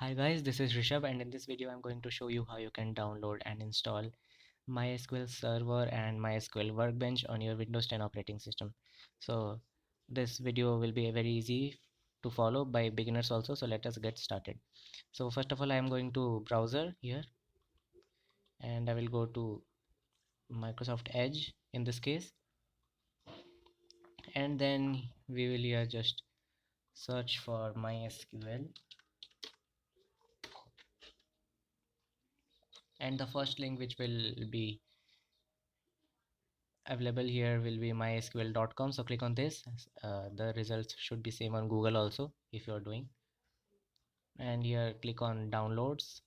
Hi guys, this is Rishabh, and in this video I'm going to show you how you can download and install MySQL Server and MySQL Workbench on your Windows 10 operating system. So this video will be very easy to follow by beginners also, so let us get started. So first of all, I am going to browser here and I will go to Microsoft Edge in this case, and then we will here just search for MySQL, and the first link which will be available here will be mysql.com. So click on this. The results should be same on Google also if you're doing, and here click on downloads,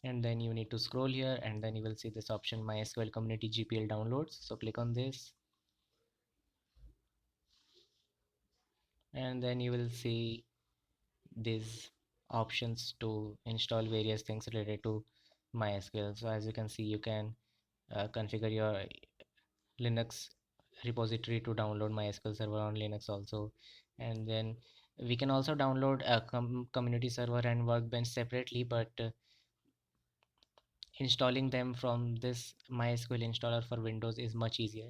and then you need to scroll here, and then you will see this option MySQL community GPL downloads. So click on this, and then you will see these options to install various things related to MySQL. So as you can see, you can configure your Linux repository to download MySQL server on Linux also, and then we can also download a community server and Workbench separately, but installing them from this MySQL installer for Windows is much easier,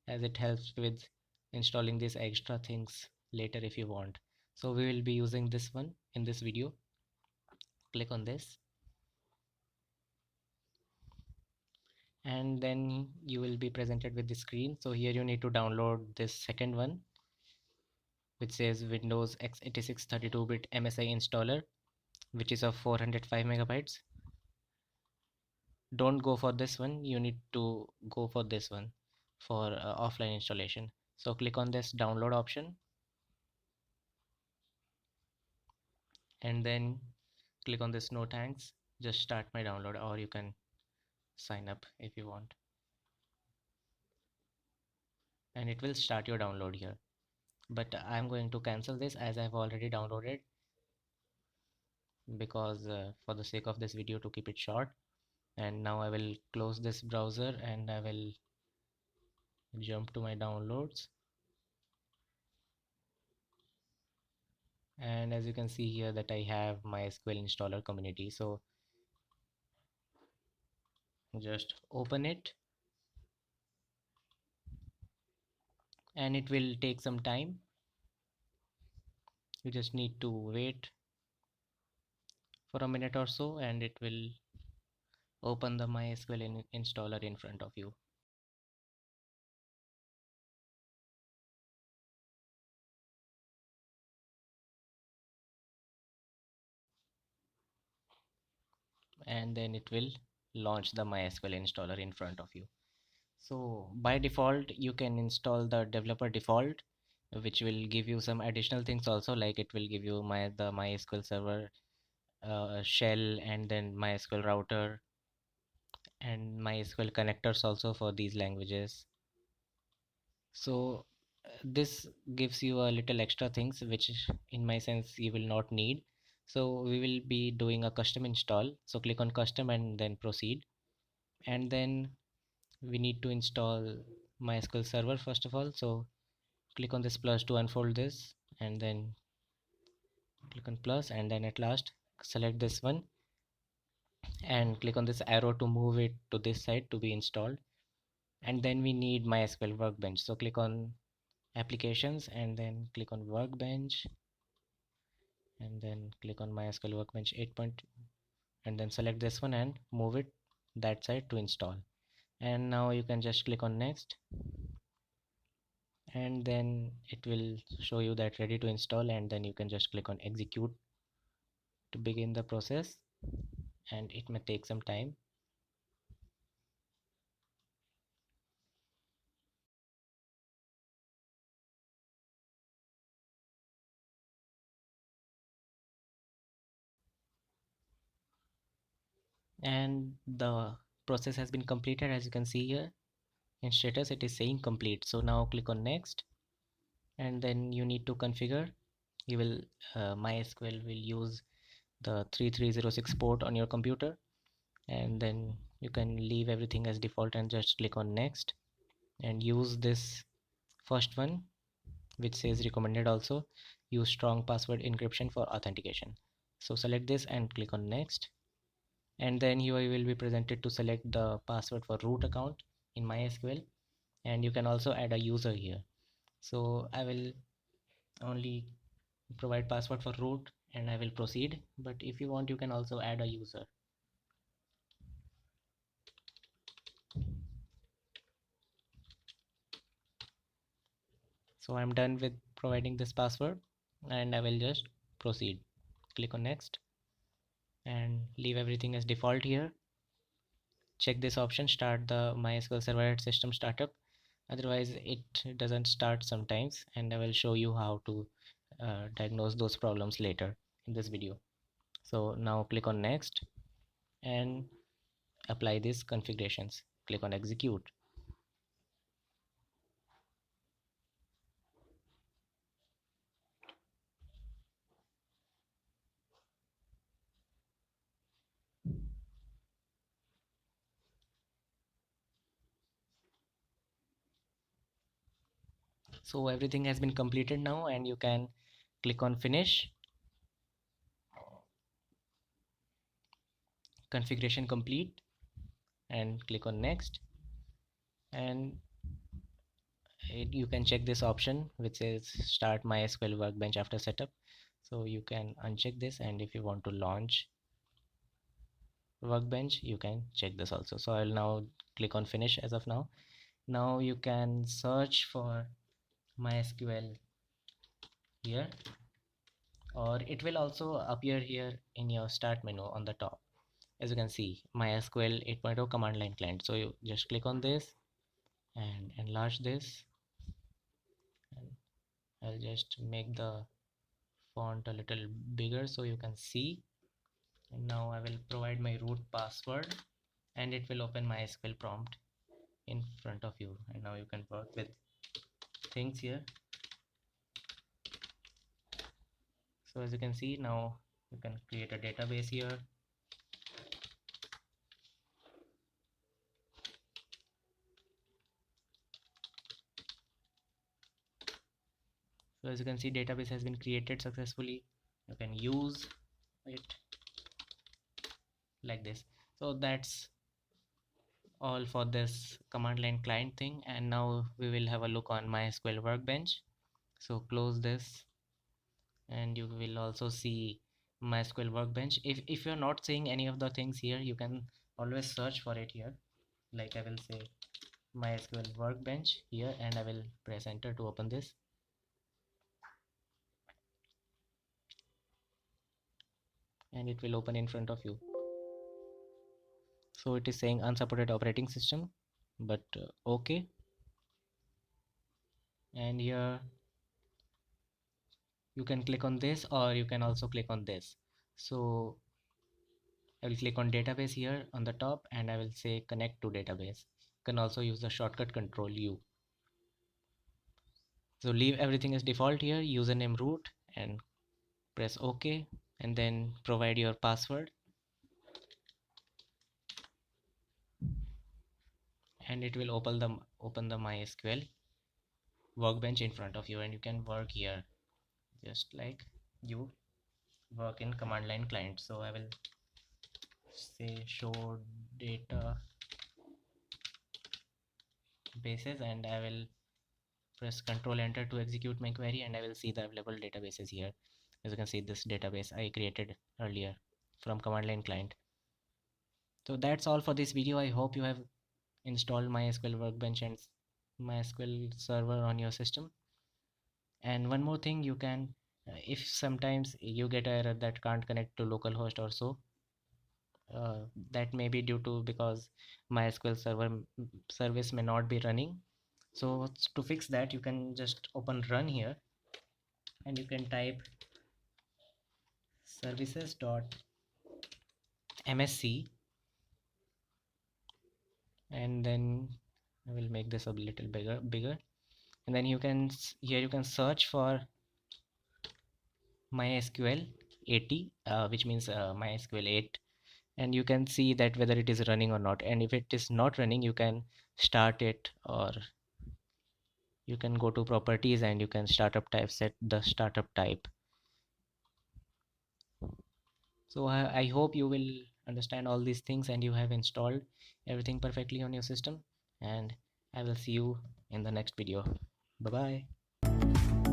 as it helps with installing these extra things later if you want. So we will be using this one in this video. Click on this, and then you will be presented with the screen. So here you need to download this second one, which says Windows x86 32-bit MSI installer, which is of 405 megabytes. Don't go for this one, you need to go for this one for offline installation. So click on this download option, and then click on this no thanks, just start my download, or you can sign up if you want, and it will start your download here. But I'm going to cancel this as I've already downloaded, because for the sake of this video, to keep it short. And now I will close this browser and I will jump to my downloads, and as you can see here that I have MySQL installer community. So just open it, and it will take some time. You just need to wait for a minute or so, and it will open the MySQL installer in front of you. And then it will launch the MySQL installer in front of you. So by default you can install the developer default, which will give you some additional things also, like it will give you the MySQL server shell, and then MySQL router and MySQL connectors also for these languages. So this gives you a little extra things which in my sense you will not need. So we will be doing a custom install. So click on custom and then proceed, and then we need to install MySQL server first of all. So click on this plus to unfold this, and then click on plus, and then at last select this one and click on this arrow to move it to this side to be installed. And then we need MySQL Workbench. So click on applications and then click on Workbench, and then click on MySQL Workbench 8. And then select this one and move it that side to install. And now you can just click on next, and then it will show you that ready to install, and then you can just click on execute to begin the process, and it may take some time. And the process has been completed. As you can see here in status it is saying complete. So now click on next, and then you need to configure. You will MySQL will use the 3306 port on your computer, and then you can leave everything as default and just click on next and use this first one which says recommended also. use strong password encryption for authentication. So select this and click on next, and then you will be presented to select the password for root account in MySQL, and you can also add a user here. So I will only provide password for root and I will proceed, but if you want you can also add a user. So I'm done with providing this password and I will just proceed. Click on next and leave everything as default here. Check this option, start the MySQL Server at system startup. Otherwise it doesn't start sometimes, and I will show you how to diagnose those problems later in this video. So now click on next and apply these configurations. Click on execute. So everything has been completed now, and you can click on finish. Configuration complete, and click on next, and you can check this option which says start MySQL workbench after setup. So you can uncheck this, and if you want to launch workbench you can check this also. So I'll now click on finish as of now. Now you can search for MySQL here, or it will also appear here in your start menu on the top. As you can see, MySQL 8.0 command line client. So you just click on this and enlarge this, and I'll just make the font a little bigger so you can see. And now I will provide my root password and it will open MySQL prompt in front of you, and now you can work with things here. So as you can see, now you can create a database here. So as you can see, database has been created successfully. You can use it like this. So that's all for this command line client thing, and now we will have a look on MySQL workbench. So close this, and you will also see MySQL workbench. If you're not seeing any of the things here, you can always search for it here. Like I will say MySQL workbench here, and I will press enter to open this. And it will open in front of you. So it is saying unsupported operating system, but okay. And here you can click on this, or you can also click on this. So I will click on database here on the top, and I will say connect to database. You can also use the shortcut control U. So leave everything as default here, username root, and press OK, and then provide your password, and it will open the MySQL workbench in front of you, and you can work here just like you work in command line client. So I will say show data bases, and I will press Control Enter to execute my query, and I will see the available databases here. As you can see, this database I created earlier from command line client. So that's all for this video. I hope you have installed MySQL Workbench and MySQL Server on your system. And one more thing, you can if sometimes you get an error that can't connect to localhost or so, that may be due to because MySQL server service may not be running. So to fix that, you can just open run here, and you can type services.msc, and then I will make this a little bigger, and then you can here you can search for MySQL 80, which means MySQL 8, and you can see that whether it is running or not. And if it is not running, you can start it or you can go to properties and you can startup type, set the startup type. So I hope you will understand all these things and you have installed everything perfectly on your system, and I will see you in the next video. Bye bye.